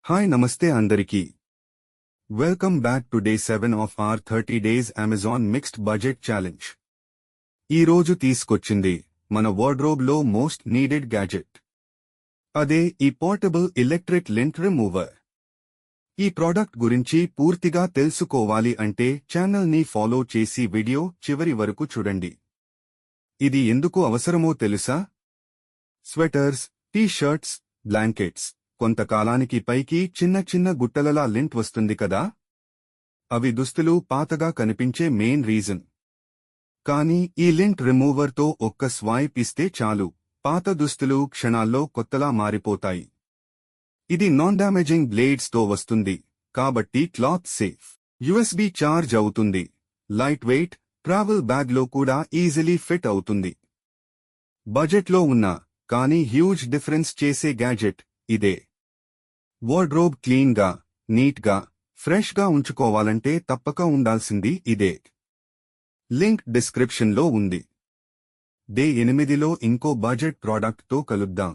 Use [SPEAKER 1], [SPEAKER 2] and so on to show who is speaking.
[SPEAKER 1] Hi నమస్తే అందరికీ. Welcome back to day 7 of our 30 days Amazon mixed budget challenge. ఈ రోజు తీసుకొచ్చింది మన వార్డ్రోబ్లో మోస్ట్ నీడెడ్ గ్యాజెట్. అదే ఈ పోర్టబుల్ ఎలక్ట్రిక్ లింట్ రిమూవర్. ఈ ప్రోడక్ట్ గురించి పూర్తిగా తెలుసుకోవాలి అంటే ఛానల్ని ఫాలో చేసి వీడియో చివరి వరకు చూడండి. ఇది ఎందుకు అవసరమో తెలుసా? స్వెటర్స్, టీ-షర్ట్స్, బ్లాంకెట్స్ కొంతకాలానికి పైకి చిన్న చిన్న గుట్టలలా లింట్ వస్తుంది కదా. అవి దుస్తులు పాతగా కనిపించే మెయిన్ రీజన్. కానీ ఈ లింట్ రిమూవర్తో ఒక్క స్వైప్ ఇస్తే చాలు, పాత దుస్తులు క్షణాల్లో కొత్తలా మారిపోతాయి. ఇది నాన్ డ్యామేజింగ్ బ్లేడ్స్తో వస్తుంది కాబట్టి క్లాత్ సేఫ్. యుఎస్బి చార్జ్ అవుతుంది. లైట్ వెయిట్, ట్రావెల్ బ్యాగ్లో కూడా ఈజీలీ ఫిట్ అవుతుంది. బడ్జెట్లో ఉన్న కానీ హ్యూజ్ డిఫరెన్స్ చేసే గ్యాజెట్ ఇదే. వార్డ్రోబ్ క్లీన్గా, నీట్గా, ఫ్రెష్గా ఉంచుకోవాలంటే తప్పక ఉండాల్సింది ఇదే. లింక్ డిస్క్రిప్షన్లో ఉంది. డే 8లో ఇంకో బడ్జెట్ ప్రోడక్ట్తో కలుద్దాం.